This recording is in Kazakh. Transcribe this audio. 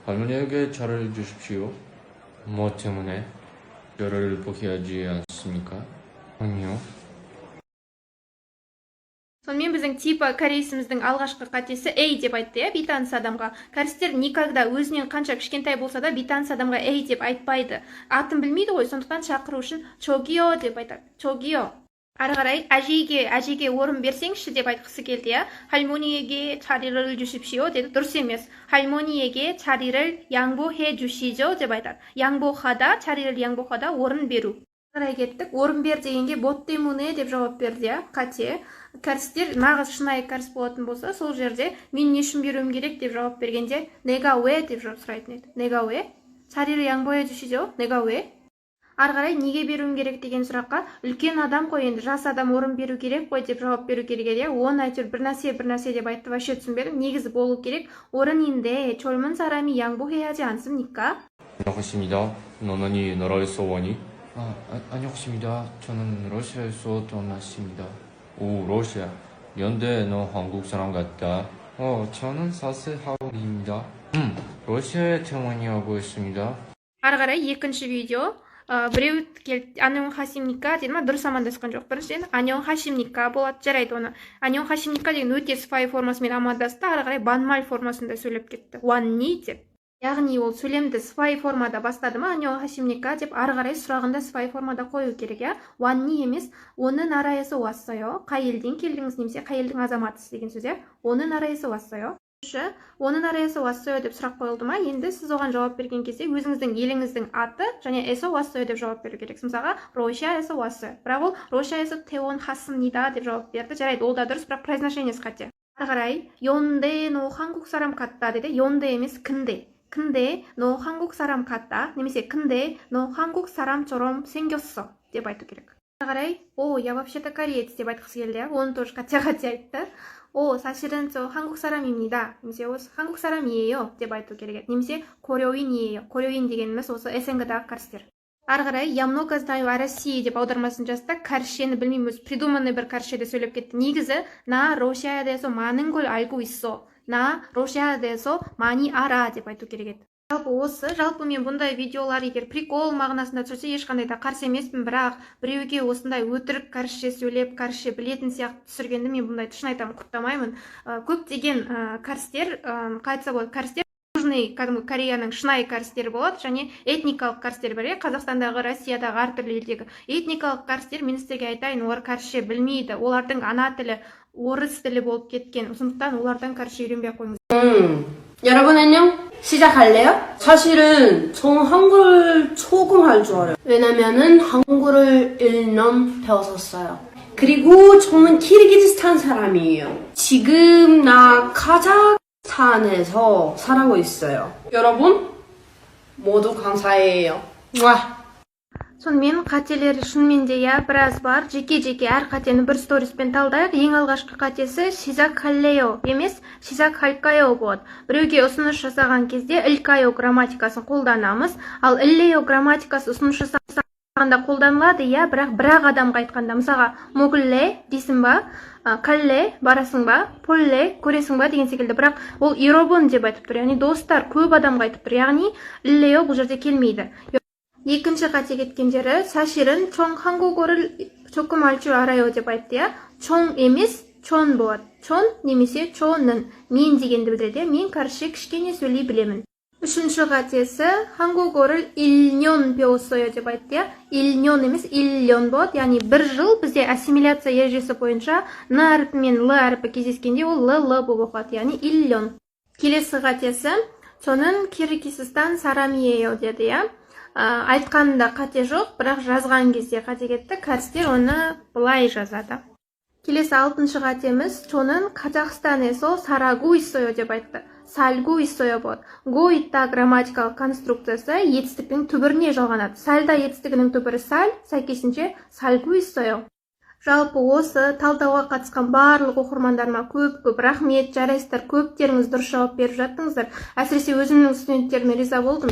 할머니에게 잘해주십시오. 뭐 때문에? 저를 포기하지 않습니까? 아니요. Сонымен біздің типа корейсіміздің алғашқы қатесі эй деп айтты, иә, бейтаныс адамға. Кәрістер никогда өзінен қанша кішкентай болса да бейтаныс адамға эй деп айтпайды. Атын білмейді ғой, сондықтан шақыру үшін чогио деп айтады. Чогио. Ары қарай әжеге орын берсеңші деп айтқысы келді, иә. 할머니에게 자리를 주십시오 деді. Дұрыс емес. 할머니에게 자리를 양보해 주시죠 деп айтады. 양보하다, 자리를 양보하다, орын беру. Қарай кеттік. Орын бер дегенге бот 때문에 деп жауап берді, иә. Қате. Кәрістер нағыз шынайы кәріс болатын болса, сол жерде мен не үшін беруім керек деп жауап бергенде 내가 왜 деп жауап сұрайтын еді. 내가 왜? 자리를 양보해 주시죠. 내가 왜? Ары қарай неге беруім керек деген сұраққа үлкен адам қой, енді жас адам орын беру керек қой деп жауап беру керек еді. Оны әйтеуір бір нәрсе деп айтты, вообще түсінбедім. Негізі болу керек. 어른인데 젊은 사람이 양보해야지 않습니까? 안녕하십니다. 너는 나라에서 오니? 안녕하십니다. 저는 러시아에서 떠났습니다. 오, 러시아. 연대 너 한국 사람 같다. 저는 사실 한국인입니다. 러시아에 태원이하고 있습니다. Ары қарай екінші видео. Біреу келді, 안녕하십니까 деді ма? Дұрыс амандасқан жоқ. Біріншіден 안녕하십니까 болады, жарайды оны. 안녕하십니까 деген өте сыпайы формасымен амандасты, ары қарай банмаль формасында сөйлеп кетті. Уанни деп. Яғни ол сөйлемді сыпайы формада бастады ма? 안녕하십니까 деп ары қарай сұрағында сыпайы формада қою керек, иә? Уанни емес, оны нарайысы уассайо. Қай елден келдіңіз немесе қай елдің азаматысыз деген сөз, иә? Оны нарайысы уассайо. Оны нарайысы уассайо деп сұрақ қойылды ма? Енді сіз оған жауап берген кезде өзіңіздің еліңіздің аты және эсо уассайо деп жауап беру керек. Мысалға, Рошиясы уассайо. Бірақ ол Рошиясы теон хасымнида деп жауап берді. Жарайды, ол да дұрыс, бірақ произношениесі қате. Ары қарай, 연대 너 한국 사람 같다 деді. 연대 емес, 근데 너 한국 사람 같다 немесе 근데 너 한국 사람처럼 생겼어 деп айту керек. Ары қарай, я вообще-то кореец деп айтқысы келді. Оны тоже қате айтты. 사실은 저 한국 사람입니다. немесе 한국 사람이에요 деп айту керек. немесе 고려인이에요. 고려인 дегеніміз осы СНГ-дағы кәрістер. Ары қарай, я много знаю о России деп аудармасын жазды. Кәршені білмеймін, өзі придуманный бір кәршеде сөйлеп кетті. Негізі, 나 러시아에 대해서 많은 걸 알고 있어. 나 러시아에 대해서 많이 알아 деп айту керек еді. Жалпы мен бұндай видеолар егер прикол мағынасында түсірсе ешқандай да қарсы емеспін, бірақ біреуге осындай өтірік кәрісше сөйлеп, кәрісше білетін сияқты түсіргенді мен бұндай шын айтамын, құптамаймын. Көптеген кәрістер, қайтса болады, кәрістер южный, кәдімгі Кореяның шынайы кәрістері болады, және этникалық кәрістер бар. Қазақстандағы, Россиядағы, әртүрлі елдегі этникалық кәрістер, мен сіздерге айтайын, олар кәрісше білмейді. Олардың ана тілі орыс тілі болып кеткен. сондықтан олардан кәрісше үйренбей қойыңыз. 여러분 안녕? 시작할래요? 사실은 저는 한글 조금 할 줄 알아요. 왜냐면은 한글을 1년 배웠었어요. 그리고 저는 키르기즈스탄 사람이에요. 지금 나 카자흐스탄에서 살고 있어요. 여러분 모두 감사해요. 와. Сонымен қателері шынымен де біраз бар. Жеке әр қатені бір сториспен талдайық. Ең алғашқы қатесі 시작할래요 емес 시작할까요 болады. Біреуге ұсыныс жасаған кезде ілкайо грамматикасын қолданамыз. Ал іллео грамматикасы ұсыныс жасағанда қолданылады, бірақ адамға айтқанда. Мысалға, могулле дейсің ба, калле барасың ба, полле көресің ба деген секілді. Бірақ ол иробон деп айтып тұр. Яғни достар, көп адамға айтып тұр. Яғни іллео бұл жерде келмейді. екінші қате кеткендері, 사실은 총 한국어를 조금 알 줄 알아요 деп айтты. 총 емес, чон болады. чон немесе чонның мен дегенді білдіреді. мен кәрісше кішкене сөйлей білемін. үшінші қатесі, 한국어를 1년 배웠어요 деп айтты. 1년 емес, 1년 болады. Яғни бір жыл бізде ассимиляция ережесі бойынша н әріпі мен л әріпі кездескенде ол л болып оқылады. Яғни 1년. келесі қатесі, 저는 키르기스стан 사람이에요 деді. Айтқанында қате жоқ, бірақ жазған кезде қате кетті. Кәрістер оны былай жазады. келесі 6-шы қатеміз, 저는 카자흐스탄에서 살고 있어요 деп айтты. 살고 있어요 болады. го итта грамматикалық конструкциясы етістіктің түбіріне жалғанады. Сальда етістігінің түбірі саль, сәйкесінше 살고 있어요. Жалпы осы талдауға қатысқан барлық оқырмандарыма көп рахмет, жарайсыздар, көптеріңіз дұрыс жауап беріп жаттыңыздар. Әсіресе өзімнің студенттеріме риза болдым.